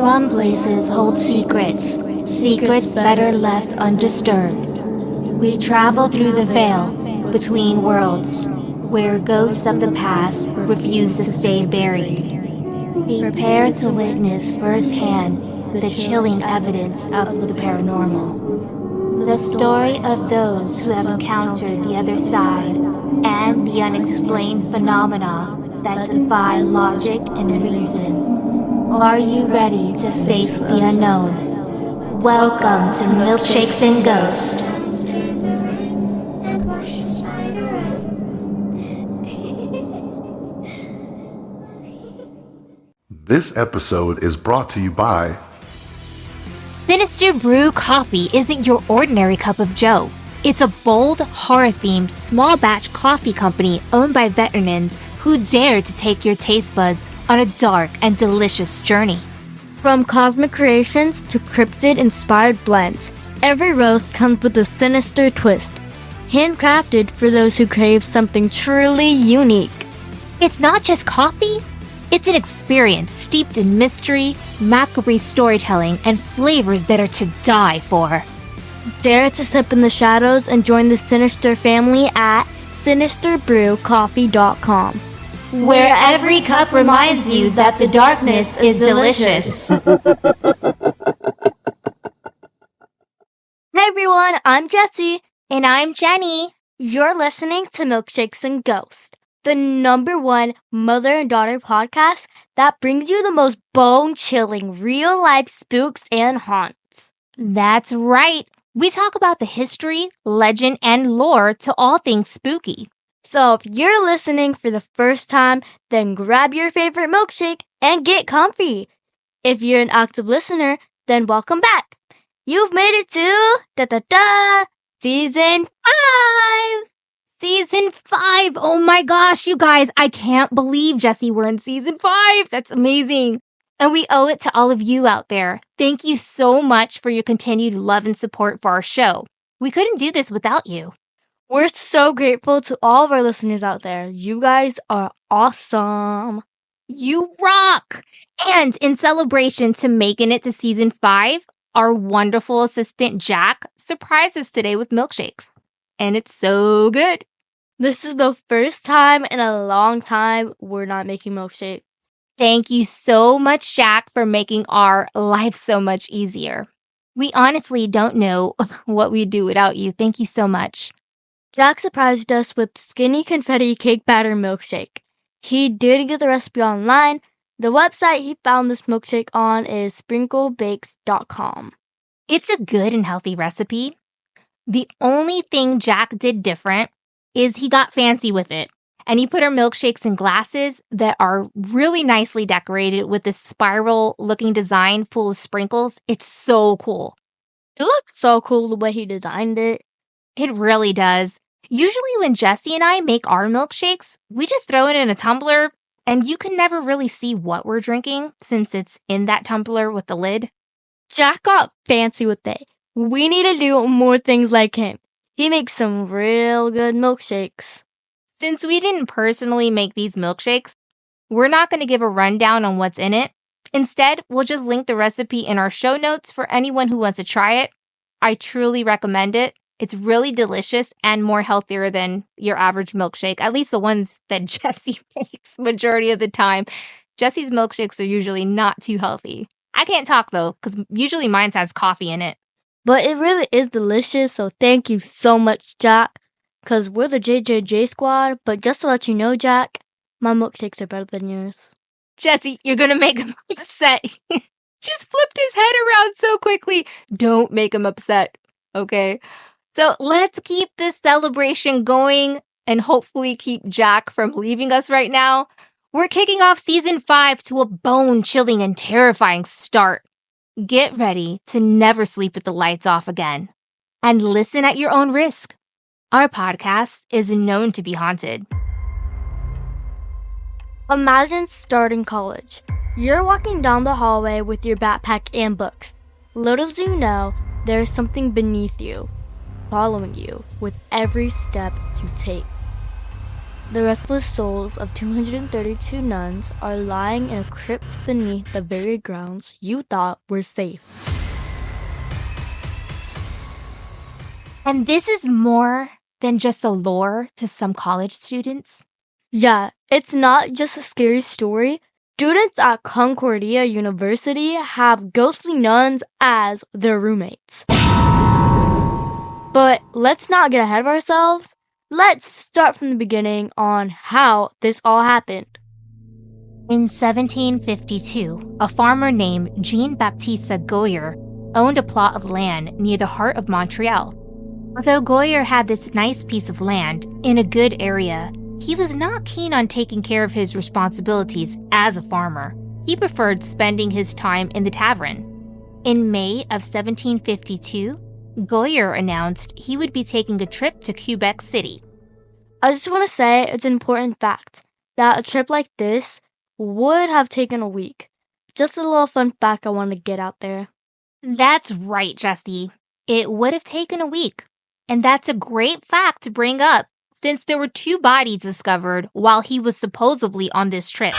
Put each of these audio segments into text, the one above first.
Some places hold secrets, secrets better left undisturbed. We travel through the veil between worlds, where ghosts of the past refuse to stay buried. Prepare to witness firsthand the chilling evidence of the paranormal. The story of those who have encountered the other side and the unexplained phenomena that defy logic and reason. Are you ready to face the unknown? Welcome to Milkshakes and Ghosts. This episode is brought to you by Sinister Brew Coffee isn't your ordinary cup of joe. It's a bold, horror-themed, small-batch coffee company owned by veterans who dare to take your taste buds on a dark and delicious journey. From cosmic creations to cryptid-inspired blends, every roast comes with a sinister twist. Handcrafted for those who crave something truly unique. It's not just coffee. It's an experience steeped in mystery, macabre storytelling, and flavors that are to die for. Dare to sip in the shadows and join the Sinister family at sinisterbrewcoffee.com. Where every cup reminds you that the darkness is delicious. Hey everyone, I'm Jessie. And I'm Jenny. You're listening to Milkshakes and Ghosts, the #1 mother and daughter podcast that brings you the most bone-chilling real-life spooks and haunts. That's right. We talk about the history, legend, and lore to all things spooky. So if you're listening for the first time, then grab your favorite milkshake and get comfy. If you're an active listener, then welcome back. You've made it to Season 5! Season 5! Oh my gosh, you guys, I can't believe, Jessie, we're in Season 5! That's amazing! And we owe it to all of you out there. Thank you so much for your continued love and support for our show. We couldn't do this without you. We're so grateful to all of our listeners out there. You guys are awesome. You rock! And in celebration to making it to Season 5, our wonderful assistant Jack surprised us today with milkshakes. And it's so good. This is the first time in a long time we're not making milkshakes. Thank you so much, Jack, for making our life so much easier. We honestly don't know what we'd do without you. Thank you so much. Jack surprised us with skinny confetti cake batter milkshake. He did get the recipe online. The website he found this milkshake on is sprinklebakes.com. It's a good and healthy recipe. The only thing Jack did different is he got fancy with it. And he put our milkshakes in glasses that are really nicely decorated with this spiral-looking design full of sprinkles. It's so cool. It looks so cool the way he designed it. It really does. Usually when Jessie and I make our milkshakes, we just throw it in a tumbler, and you can never really see what we're drinking since it's in that tumbler with the lid. Jack got fancy with it. We need to do more things like him. He makes some real good milkshakes. Since we didn't personally make these milkshakes, we're not going to give a rundown on what's in it. Instead, we'll just link the recipe in our show notes for anyone who wants to try it. I truly recommend it. It's really delicious and more healthier than your average milkshake, at least the ones that Jessie makes majority of the time. Jessie's milkshakes are usually not too healthy. I can't talk though, because usually mine has coffee in it. But it really is delicious, so thank you so much, Jack. Because we're the JJJ squad, but just to let you know, Jack, my milkshakes are better than yours. Jessie, you're going to make him upset. Just flipped his head around so quickly. Don't make him upset, okay? So let's keep this celebration going and hopefully keep Jack from leaving us right now. We're kicking off Season 5 to a bone-chilling and terrifying start. Get ready to never sleep with the lights off again. And listen at your own risk. Our podcast is known to be haunted. Imagine starting college. You're walking down the hallway with your backpack and books. Little do you know, there is something beneath you, following you with every step you take. The restless souls of 232 nuns are lying in a crypt beneath the very grounds you thought were safe. And this is more than just a lore to some college students? Yeah, it's not just a scary story. Students at Concordia University have ghostly nuns as their roommates. But let's not get ahead of ourselves. Let's start from the beginning on how this all happened. In 1752, a farmer named Jean-Baptiste Goyer owned a plot of land near the heart of Montreal. Although Goyer had this nice piece of land in a good area, he was not keen on taking care of his responsibilities as a farmer. He preferred spending his time in the tavern. In May of 1752, Goyer announced he would be taking a trip to Quebec City. I just want to say it's an important fact that a trip like this would have taken a week. Just a little fun fact I wanted to get out there. That's right, Jesse. It would have taken a week. And that's a great fact to bring up, since there were 2 bodies discovered while he was supposedly on this trip.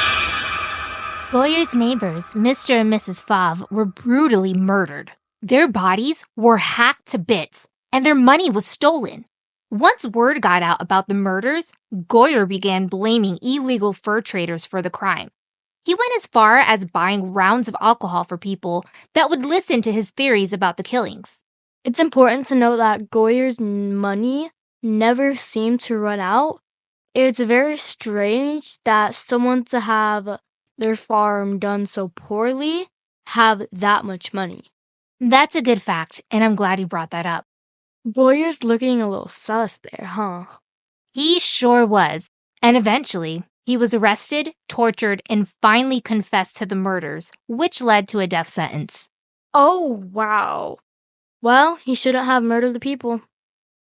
Goyer's neighbors, Mr. and Mrs. Favre, were brutally murdered. Their bodies were hacked to bits, and their money was stolen. Once word got out about the murders, Goyer began blaming illegal fur traders for the crime. He went as far as buying rounds of alcohol for people that would listen to his theories about the killings. It's important to note that Goyer's money never seemed to run out. It's very strange that someone to have their farm done so poorly have that much money. That's a good fact, and I'm glad you brought that up. Goyer's looking a little sus there, huh? He sure was. And eventually, he was arrested, tortured, and finally confessed to the murders, which led to a death sentence. Oh, wow. Well, he shouldn't have murdered the people.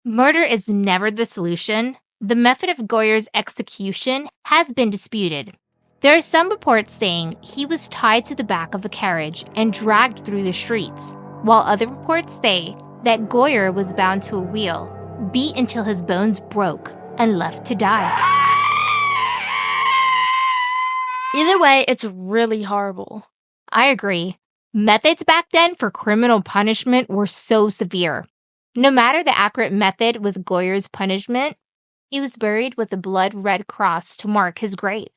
Murder is never the solution. The method of Goyer's execution has been disputed. There are some reports saying he was tied to the back of a carriage and dragged through the streets, while other reports say that Goyer was bound to a wheel, beat until his bones broke, and left to die. Either way, it's really horrible. I agree. Methods back then for criminal punishment were so severe. No matter the accurate method with Goyer's punishment, he was buried with a blood-red cross to mark his grave.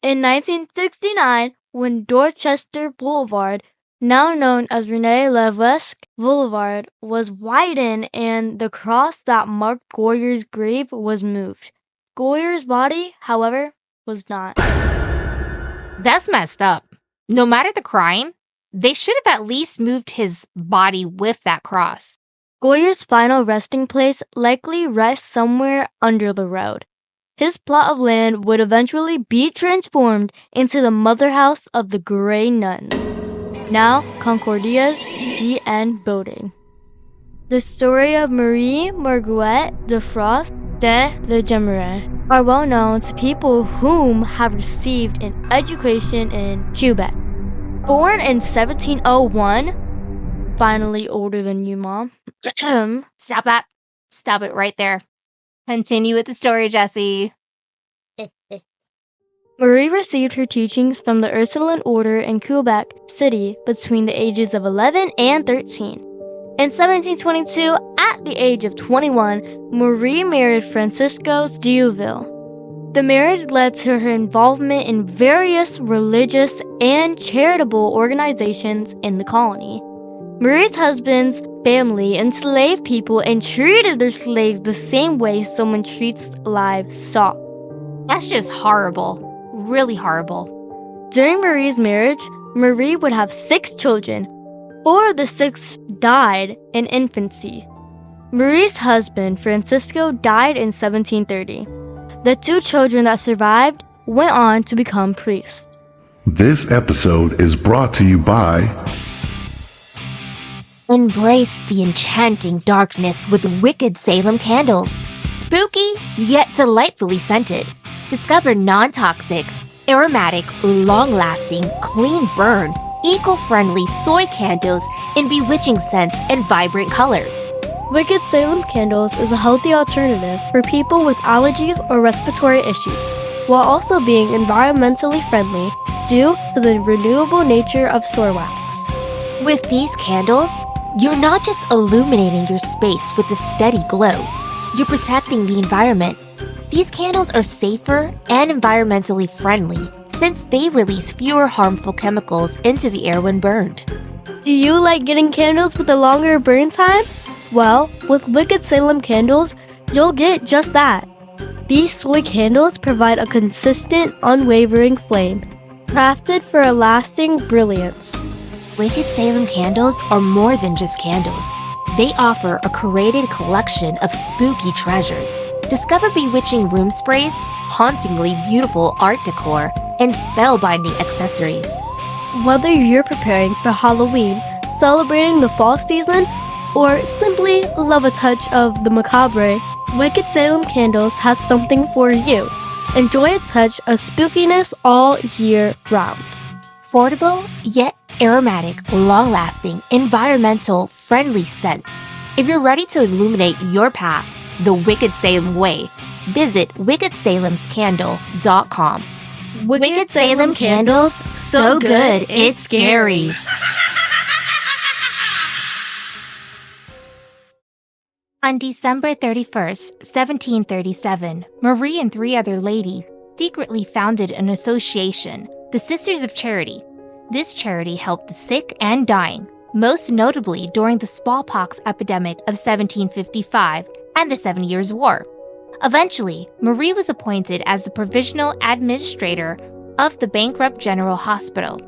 In 1969, when Dorchester Boulevard, now known as René Levesque Boulevard, was widened and the cross that marked Goyer's grave was moved. Goyer's body, however, was not. That's messed up. No matter the crime, they should have at least moved his body with that cross. Goyer's final resting place likely rests somewhere under the road. His plot of land would eventually be transformed into the motherhouse of the Grey Nuns, now Concordia's GN building. The story of Marie Marguerite de Frost de la Jemeraye are well known to people whom have received an education in Quebec. Born in 1701, finally older than you, Mom. Stop that. Stop it right there. Continue with the story, Jessie. Marie received her teachings from the Ursuline order in Quebec City between the ages of 11 and 13. In 1722, at the age of 21, Marie married Francisco Diouville. The marriage led to her involvement in various religious and charitable organizations in the colony. Marie's husband's family enslaved people and treated their slaves the same way someone treats livestock. That's just horrible. Really horrible. During Marie's marriage, Marie would have 6 children. 4 of the 6 died in infancy. Marie's husband, Francisco, died in 1730. The 2 children that survived went on to become priests. This episode is brought to you by Embrace the enchanting darkness with wicked Salem candles. Spooky, yet delightfully scented. Discover non-toxic, aromatic, long-lasting, clean burn, eco-friendly soy candles in bewitching scents and vibrant colors. Wicked Salem Candles is a healthy alternative for people with allergies or respiratory issues, while also being environmentally friendly due to the renewable nature of store wax. With these candles, you're not just illuminating your space with a steady glow, you're protecting the environment. These candles are safer and environmentally friendly since they release fewer harmful chemicals into the air when burned. Do you like getting candles with a longer burn time? Well, with Wicked Salem Candles, you'll get just that. These soy candles provide a consistent, unwavering flame, crafted for a lasting brilliance. Wicked Salem Candles are more than just candles. They offer a curated collection of spooky treasures. Discover bewitching room sprays, hauntingly beautiful art decor, and spellbinding accessories. Whether you're preparing for Halloween, celebrating the fall season, or simply love a touch of the macabre, Wicked Salem Candles has something for you. Enjoy a touch of spookiness all year round. Affordable, yet aromatic, long-lasting, environmental-friendly scents. If you're ready to illuminate your path the Wicked Salem way, visit wickedsalemscandle.com. Wicked Salem Candles, so good it's scary. On December 31st, 1737, Marie and 3 other ladies secretly founded an association, the Sisters of Charity. This charity helped the sick and dying, most notably during the smallpox epidemic of 1755 and the 7 Years' War. Eventually, Marie was appointed as the provisional administrator of the bankrupt General Hospital.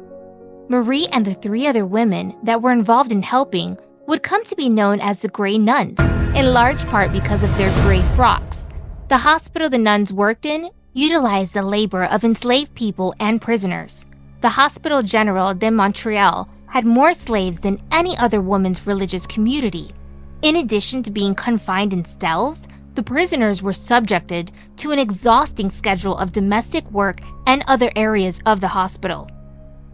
Marie and the 3 other women that were involved in helping would come to be known as the Gray Nuns, in large part because of their gray frocks. The hospital the nuns worked in utilized the labor of enslaved people and prisoners. The Hospital General de Montreal had more slaves than any other women's religious community. In addition to being confined in cells, the prisoners were subjected to an exhausting schedule of domestic work and other areas of the hospital.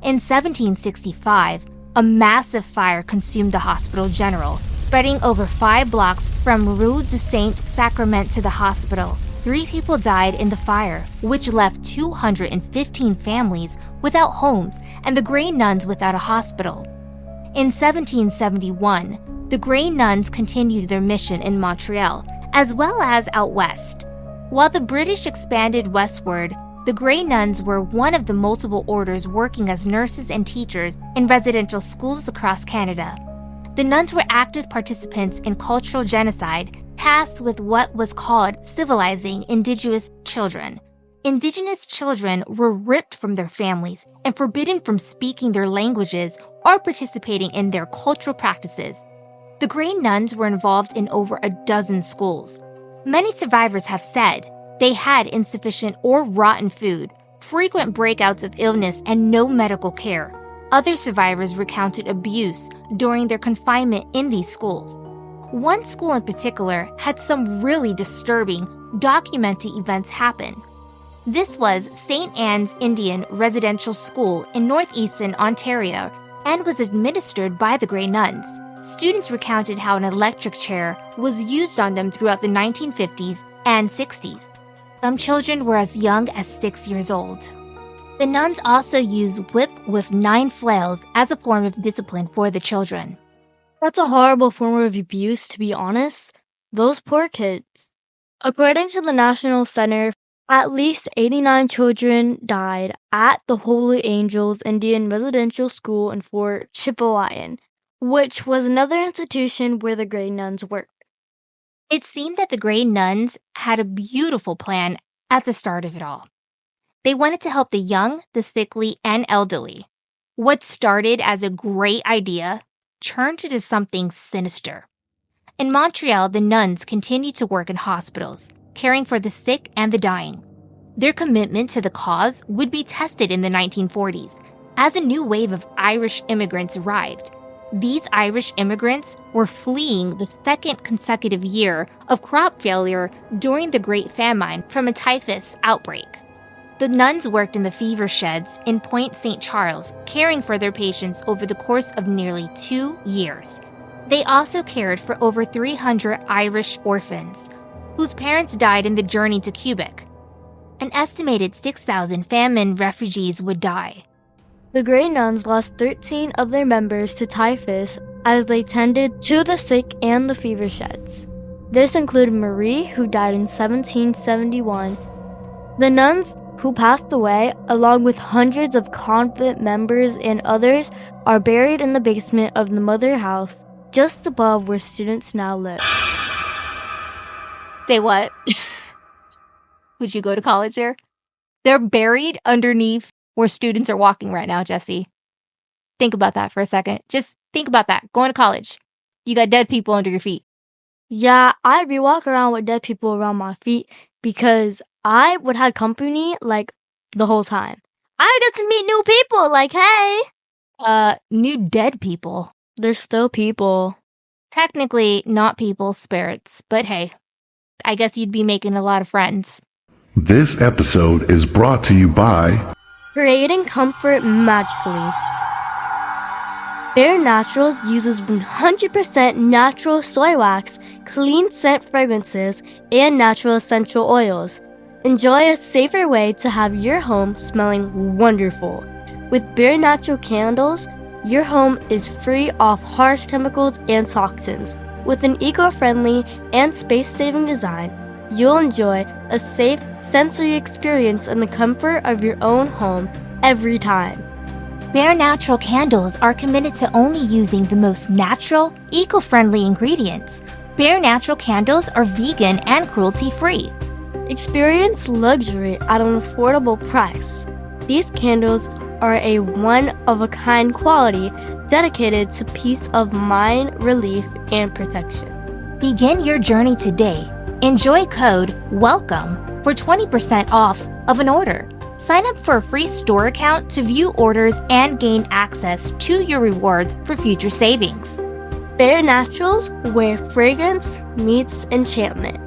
In 1765, a massive fire consumed the Hospital General, spreading over 5 blocks from Rue du Saint-Sacrement to the hospital. 3 people died in the fire, which left 215 families without homes and the Grey Nuns without a hospital. In 1771, the Grey Nuns continued their mission in Montreal, as well as out west. While the British expanded westward, the Grey Nuns were one of the multiple orders working as nurses and teachers in residential schools across Canada. The nuns were active participants in cultural genocide, tasked with what was called civilizing Indigenous children. Indigenous children were ripped from their families and forbidden from speaking their languages or participating in their cultural practices. The Grey Nuns were involved in over a dozen schools. Many survivors have said they had insufficient or rotten food, frequent breakouts of illness, and no medical care. Other survivors recounted abuse during their confinement in these schools. One school in particular had some really disturbing, documented events happen. This was St. Anne's Indian Residential School in northeastern Ontario and was administered by the Grey Nuns. Students recounted how an electric chair was used on them throughout the 1950s and 60s. Some children were as young as 6 years old. The nuns also used whip with 9 flails as a form of discipline for the children. That's a horrible form of abuse, to be honest. Those poor kids. According to the National Center, at least 89 children died at the Holy Angels Indian Residential School in Fort Chipewyan, which was another institution where the Grey Nuns worked. It seemed that the Grey Nuns had a beautiful plan at the start of it all. They wanted to help the young, the sickly, and elderly. What started as a great idea turned into something sinister. In Montreal, the nuns continued to work in hospitals, caring for the sick and the dying. Their commitment to the cause would be tested in the 1940s as a new wave of Irish immigrants arrived. These Irish immigrants were fleeing the second consecutive year of crop failure during the Great Famine from a typhus outbreak. The nuns worked in the fever sheds in Point St. Charles, caring for their patients over the course of nearly 2 years. They also cared for over 300 Irish orphans, whose parents died in the journey to Quebec. An estimated 6,000 famine refugees would die. The Grey Nuns lost 13 of their members to typhus as they tended to the sick and the fever sheds. This included Marie, who died in 1771. The nuns who passed away, along with hundreds of convent members and others, are buried in the basement of the mother house, just above where students now live. Say what? Would you go to college there? They're buried underneath where students are walking right now, Jesse. Think about that for a second. Just think about that. Going to college. You got dead people under your feet. Yeah, I'd be walking around with dead people around my feet because I would have company, like, the whole time. I get to meet new people, like, hey. New dead people. They're still people. Technically, not people, spirits. But hey, I guess you'd be making a lot of friends. This episode is brought to you by Creating comfort magically. Bare Naturals uses 100% natural soy wax, clean scent fragrances, and natural essential oils. Enjoy a safer way to have your home smelling wonderful. With Bare Natural candles, your home is free of harsh chemicals and toxins. With an eco-friendly and space-saving design, you'll enjoy a safe, sensory experience in the comfort of your own home every time. Bare Natural candles are committed to only using the most natural, eco-friendly ingredients. Bare Natural candles are vegan and cruelty-free. Experience luxury at an affordable price. These candles are a one-of-a-kind quality dedicated to peace of mind, relief, and protection. Begin your journey today. Enjoy code WELCOME for 20% off of an order. Sign up for a free store account to view orders and gain access to your rewards for future savings. Bare Naturals, where fragrance meets enchantment.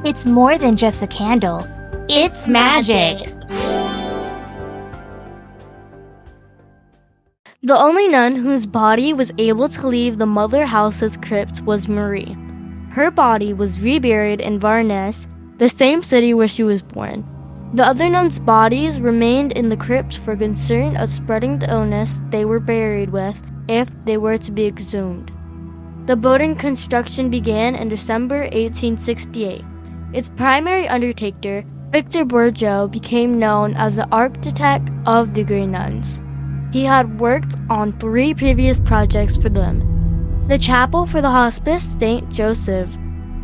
It's more than just a candle. It's magic. The only nun whose body was able to leave the mother house's crypt was Marie. Her body was reburied in Varennes, the same city where she was born. The other nuns' bodies remained in the crypt for concern of spreading the illness they were buried with if they were to be exhumed. The building construction began in December 1868. Its primary undertaker, Victor Bourgeot, became known as the architect of the Grey Nuns. He had worked on 3 previous projects for them: the chapel for the hospice St. Joseph,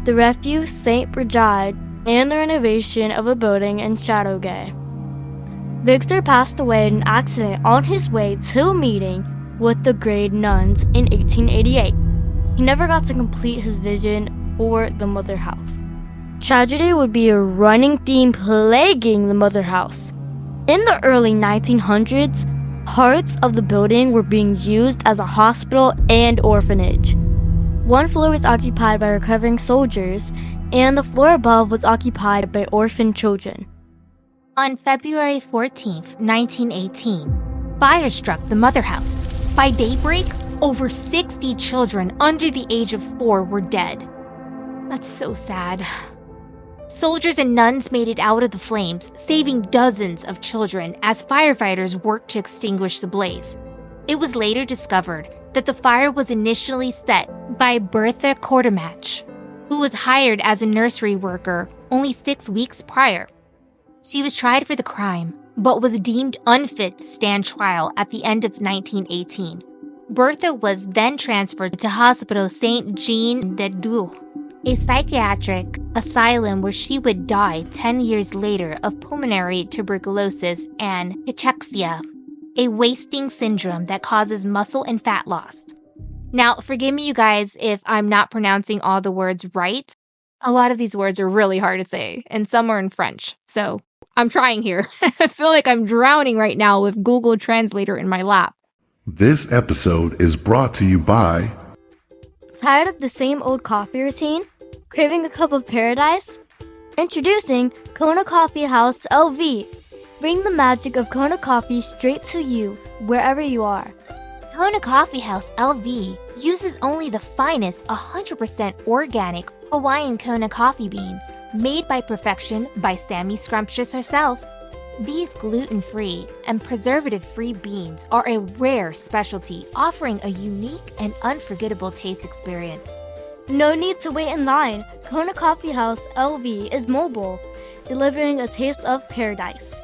the refuge St. Brigide, and the renovation of a building in Châteauguay. Victor passed away in an accident on his way to a meeting with the Grey Nuns in 1888. He never got to complete his vision for the mother house. Tragedy would be a running theme plaguing the mother house. In the early 1900s, parts of the building were being used as a hospital and orphanage. One floor was occupied by recovering soldiers, and the floor above was occupied by orphan children. On February 14, 1918, fire struck the mother house. By daybreak, over 60 children under the age of 4 were dead. That's so sad. Soldiers and nuns made it out of the flames, saving dozens of children as firefighters worked to extinguish the blaze. It was later discovered that the fire was initially set by Bertha Quartermatch, who was hired as a nursery worker only 6 weeks prior. She was tried for the crime, but was deemed unfit to stand trial at the end of 1918. Bertha was then transferred to Hospital Saint Jean de Dieu, a psychiatric asylum where she would die 10 years later of pulmonary tuberculosis and cachexia, a wasting syndrome that causes muscle and fat loss. Now, forgive me, you guys, if I'm not pronouncing all the words right. A lot of these words are really hard to say, and some are in French, so I'm trying here. I feel like I'm drowning right now with Google Translator in my lap. This episode is brought to you by Tired of the same old coffee routine? Craving a cup of paradise? Introducing Kona Coffee House LV. Bring the magic of Kona coffee straight to you, wherever you are. Kona Coffee House LV uses only the finest 100% organic Hawaiian Kona coffee beans made by perfection by Sammy Scrumptious herself. These gluten-free and preservative-free beans are a rare specialty offering a unique and unforgettable taste experience. No need to wait in line. Kona Coffee House LV is mobile, delivering a taste of paradise.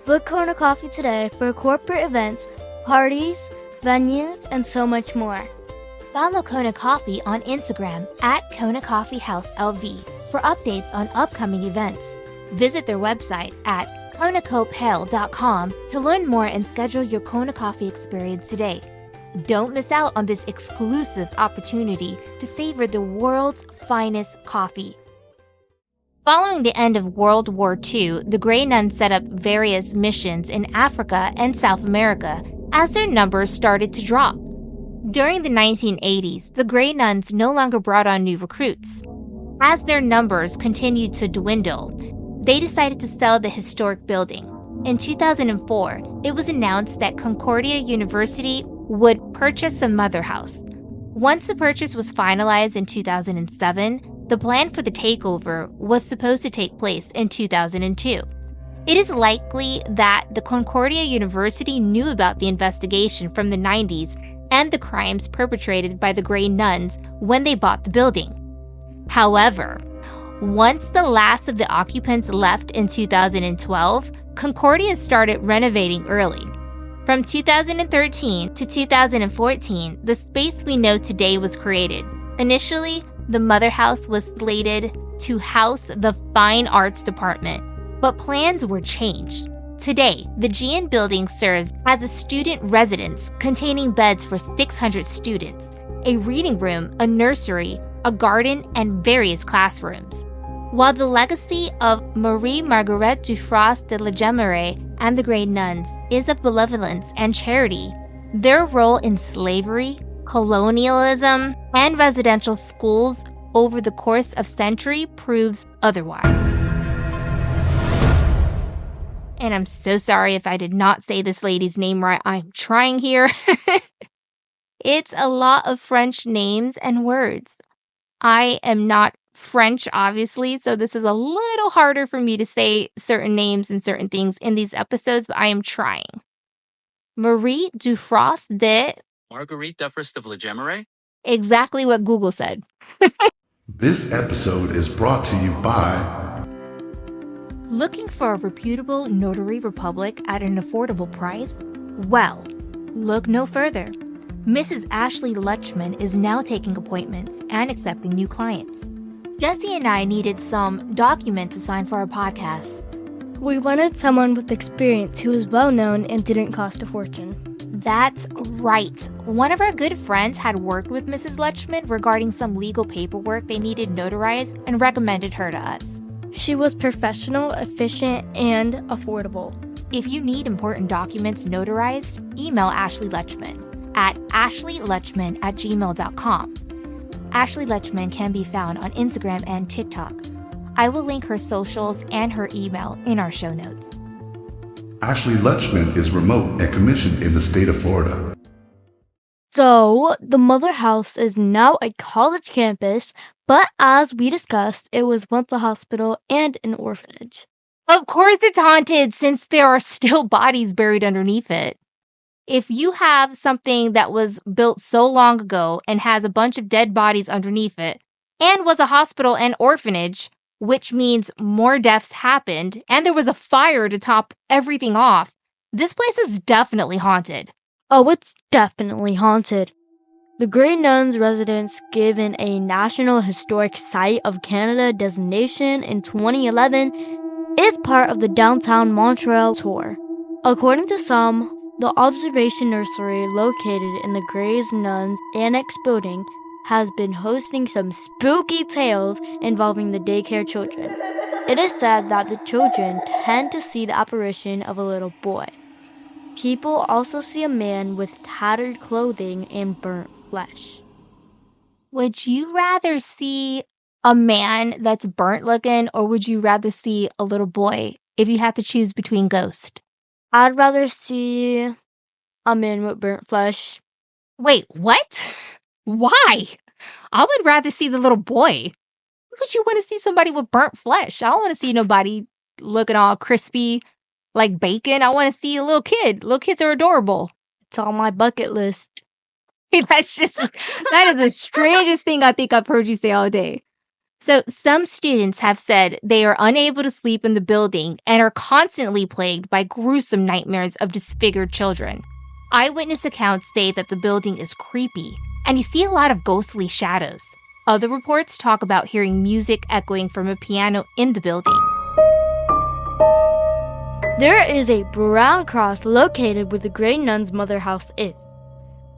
Book Kona Coffee today for corporate events, parties, venues, and so much more. Follow Kona Coffee on Instagram at Kona Coffee House LV for updates on upcoming events. Visit their website at konacopel.com to learn more and schedule your Kona Coffee experience today. Don't miss out on this exclusive opportunity to savor the world's finest coffee. Following the end of World War II, the Grey Nuns set up various missions in Africa and South America as their numbers started to drop. During the 1980s, the Grey Nuns no longer brought on new recruits. As their numbers continued to dwindle, they decided to sell the historic building. In 2004, it was announced that Concordia University would purchase the motherhouse. Once the purchase was finalized in 2007, the plan for the takeover was supposed to take place in 2002. It is likely that the Concordia University knew about the investigation from the 90s and the crimes perpetrated by the Grey Nuns when they bought the building. However, once the last of the occupants left in 2012, Concordia started renovating early. From 2013 to 2014, the space we know today was created. Initially, the motherhouse was slated to house the Fine Arts Department, but plans were changed. Today, the GN building serves as a student residence containing beds for 600 students, a reading room, a nursery, a garden, and various classrooms. While the legacy of Marie Marguerite Dufras de la Jemeraye and the Grey Nuns is of benevolence and charity, their role in slavery, colonialism, and residential schools over the course of centuries proves otherwise. And I'm so sorry if I did not say this lady's name right. I'm trying here. It's a lot of French names and words. I am not French, obviously, so this is a little harder for me to say certain names and certain things in these episodes, but I am trying. Marie Dufras de... Marguerite Dufras de la Jemeraye? Exactly what Google said. This episode is brought to you by... Looking for a reputable notary republic at an affordable price? Well, look no further. Mrs. Ashley Lutchman is now taking appointments and accepting new clients. Jesse and I needed some documents to sign for our podcast. We wanted someone with experience who was well known and didn't cost a fortune. That's right. One of our good friends had worked with Mrs. Lutchman regarding some legal paperwork they needed notarized and recommended her to us. She was professional, efficient, and affordable. If you need important documents notarized, email Ashley Lutchman at ashleylutchman@gmail.com. Ashley Lutchman can be found on Instagram and TikTok. I will link her socials and her email in our show notes. Ashley Lutchman is remote and commissioned in the state of Florida. So, the Mother House is now a college campus, but as we discussed, it was once a hospital and an orphanage. Of course it's haunted since there are still bodies buried underneath it. If you have something that was built so long ago and has a bunch of dead bodies underneath it, and was a hospital and orphanage, which means more deaths happened, and there was a fire to top everything off, this place is definitely haunted. Oh, it's definitely haunted. The Grey Nuns residence given a National Historic Site of Canada designation in 2011 is part of the Downtown Montreal tour. According to some, the observation nursery located in the Grey Nuns Annex building has been hosting some spooky tales involving the daycare children. It is said that the children tend to see the apparition of a little boy. People also see a man with tattered clothing and burnt flesh. Would you rather see a man that's burnt looking, or would you rather see a little boy if you had to choose between ghosts? I'd rather see a man with burnt flesh. Wait, what? Why? I would rather see the little boy. Would you want to see somebody with burnt flesh? I don't want to see nobody looking all crispy like bacon. I want to see a little kid. Little kids are adorable. It's on my bucket list. That is the strangest thing I think I've heard you say all day. So some students have said they are unable to sleep in the building and are constantly plagued by gruesome nightmares of disfigured children. Eyewitness accounts say that the building is creepy and you see a lot of ghostly shadows. Other reports talk about hearing music echoing from a piano in the building. There is a brown cross located where the Grey Nuns' motherhouse is.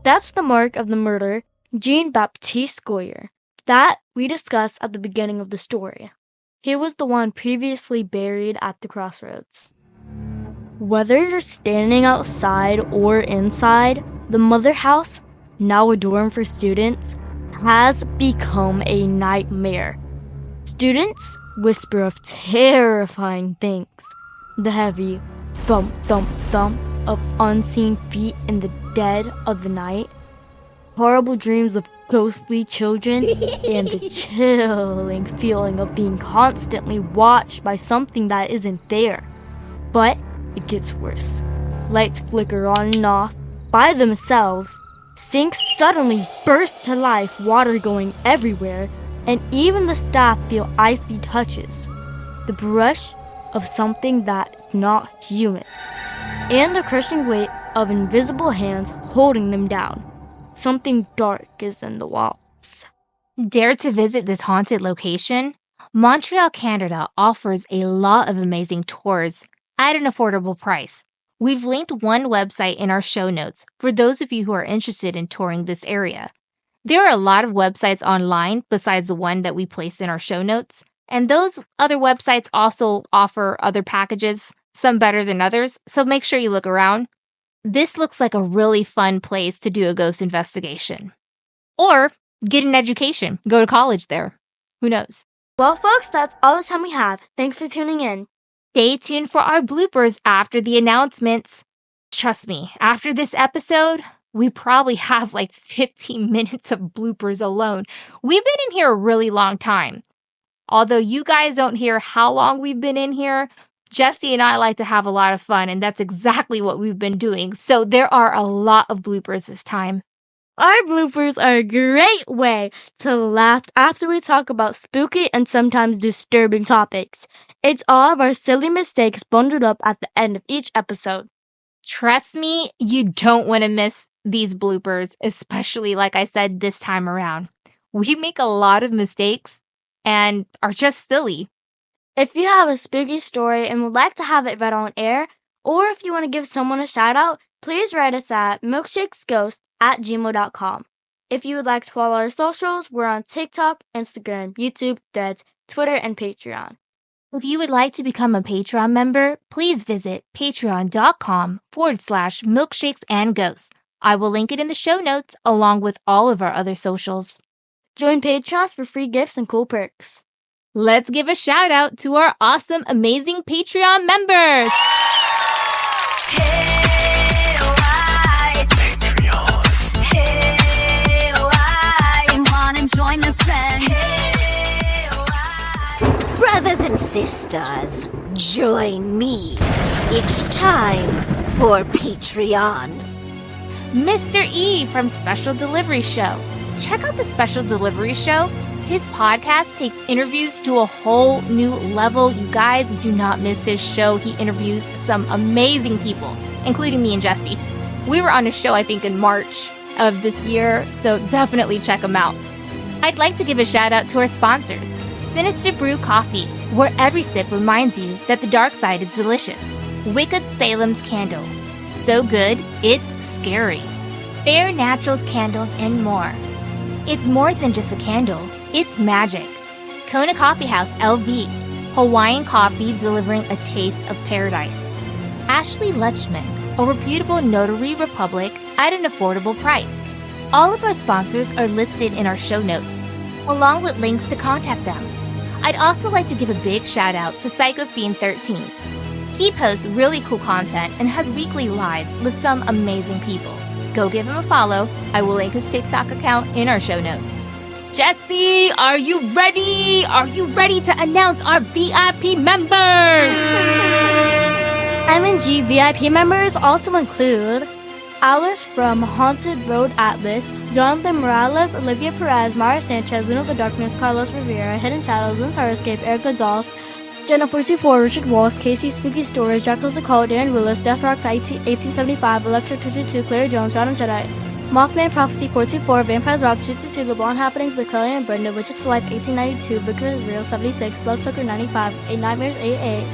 That's the mark of the murderer, Jean-Baptiste Goyer, that we discussed at the beginning of the story. He was the one previously buried at the crossroads. Whether you're standing outside or inside, the motherhouse, now a dorm for students, has become a nightmare. Students whisper of terrifying things. The heavy thump, thump, thump of unseen feet in the dead of the night. Horrible dreams of ghostly children and the chilling feeling of being constantly watched by something that isn't there. But it gets worse. Lights flicker on and off by themselves. Sinks suddenly burst to life, water going everywhere, and even the staff feel icy touches. The brush of something that's not human, and the crushing weight of invisible hands holding them down. Something dark is in the walls. Dare to visit this haunted location? Montreal, Canada offers a lot of amazing tours at an affordable price. We've linked one website in our show notes for those of you who are interested in touring this area. There are a lot of websites online besides the one that we placed in our show notes, and those other websites also offer other packages, some better than others, so make sure you look around. This looks like a really fun place to do a ghost investigation. Or get an education, go to college there. Who knows? Well, folks, that's all the time we have. Thanks for tuning in. Stay tuned for our bloopers after the announcements. Trust me, after this episode, we probably have like 15 minutes of bloopers alone. We've been in here a really long time. Although you guys don't hear how long we've been in here, Jesse and I like to have a lot of fun, and that's exactly what we've been doing. So there are a lot of bloopers this time. Our bloopers are a great way to laugh after we talk about spooky and sometimes disturbing topics. It's all of our silly mistakes bundled up at the end of each episode. Trust me, you don't want to miss these bloopers, especially like I said this time around. We make a lot of mistakes and are just silly. If you have a spooky story and would like to have it read on air, or if you want to give someone a shout out, please write us at milkshakesghost@gmail.com. If you would like to follow our socials, we're on TikTok, Instagram, YouTube, Threads, Twitter, and Patreon. If you would like to become a Patreon member, please visit patreon.com/milkshakesandghosts. I will link it in the show notes along with all of our other socials. Join Patreon for free gifts and cool perks. Let's give a shout out to our awesome, amazing Patreon members. Hey, alright. Patreon. Hey, alright. Come on and join the trend. Hey, alright. Brothers and sisters, join me. It's time for Patreon. Mr. E from Special Delivery Show. Check out the Special Delivery Show. His podcast takes interviews to a whole new level. You guys do not miss his show. He interviews some amazing people, including me and Jesse. We were on his show, I think, in March of this year, so definitely check him out. I'd like to give a shout out to our sponsors. Sinister Brew Coffee, where every sip reminds you that the dark side is delicious. Wicked Salem's Candle, so good, it's scary. Fair Naturals Candles and more. It's more than just a candle, it's magic. Kona Coffee House LV, Hawaiian coffee delivering a taste of paradise. Ashley Lutchman, a reputable notary republic at an affordable price. All of our sponsors are listed in our show notes, along with links to contact them. I'd also like to give a big shout out to PsychoFiend13. He posts really cool content and has weekly lives with some amazing people. Go give him a follow. I will link his TikTok account in our show notes. Jesse, are you ready? Are you ready to announce our VIP members? M&G VIP members also include Alice from Haunted Road Atlas, Jonathan Morales, Olivia Perez, Mara Sanchez, Luna of the Darkness, Carlos Rivera, Hidden Shadows, Lynn Starscape, Eric Gonzalez, Jenna 44, Richard Walsh, Casey Spooky Stories, Jackals the Call, Darren Willis, Death Rock 1875, Electric 222, Claire Jones, John Jedi, Mothman Prophecy 424, Vampires Rock 222, The Blonde Happenings with Kelly and Brenda, Witches for Life 1892, Vicar is Real 76, Bloodsucker 95, 8 Nightmares 88,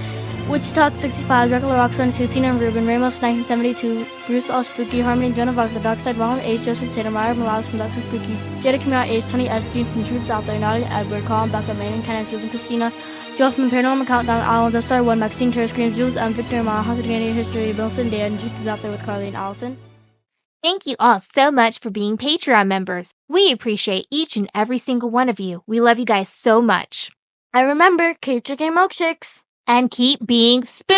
Witch Talk 65, Regular Rock 22, Tina and Ruben, Ramos 1972, Bruce All Spooky, Harmony, Joan of Arc, The Dark Side, Ronald H, Justin Tatum, Ryder Morales from That's So Spooky, Jada Camara H, Tony Espy from Truth's Out There, Nadia Edward, Colin Becca, Maiden, Ken and Susan Christina, Joe from Paranormal Countdown, Alan, The Star 1, Maxine, Terror Screams, Jules M, Victor Ma, Haunted Candy History, Wilson, Dan, Truth is Out There with Carly and Allison. Thank you all so much for being Patreon members. We appreciate each and every single one of you. We love you guys so much. And remember, keep drinking milkshakes. And keep being spooky!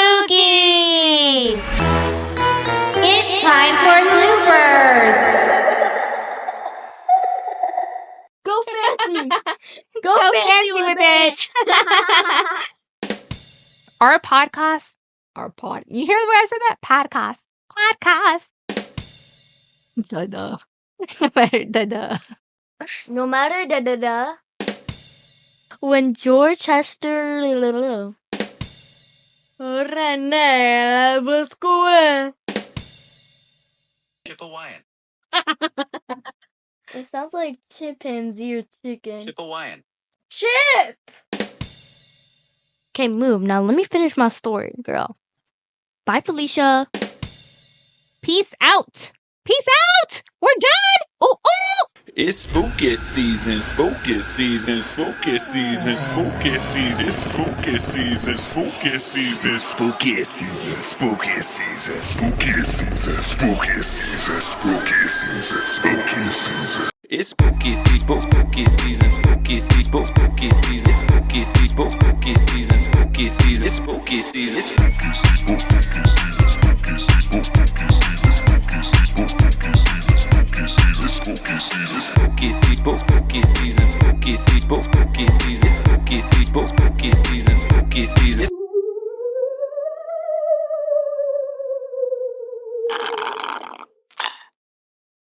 It's time for bloopers! Go fancy! Go fancy with it! Our podcast, you hear the way I said that? Podcast. Da-da. Da-da. No matter da-da-da. When George Hester... René Buscue. Hawaiian. It sounds like chimpanzee or chicken. Hawaiian. Chip! Okay, move. Now let me finish my story, girl. Bye, Felicia. Peace out! Peace out! We're done! Oh, oh! It's spooky season, spooky season, spooky season, spooky season, spooky season, spooky season, spooky season, spooky season, spooky season, spooky season, spooky season, spooky season. It's spooky season, spooky season, spooky season, spooky season, spooky season, spooky season, spooky season, it's spooky season, it's spooky season, spooky season, spooky season, spooky season, spooky season, spooky season. Spooky season, spooky season, spooky season, spooky season, spooky season, spooky season, spooky season, spooky season, spooky season.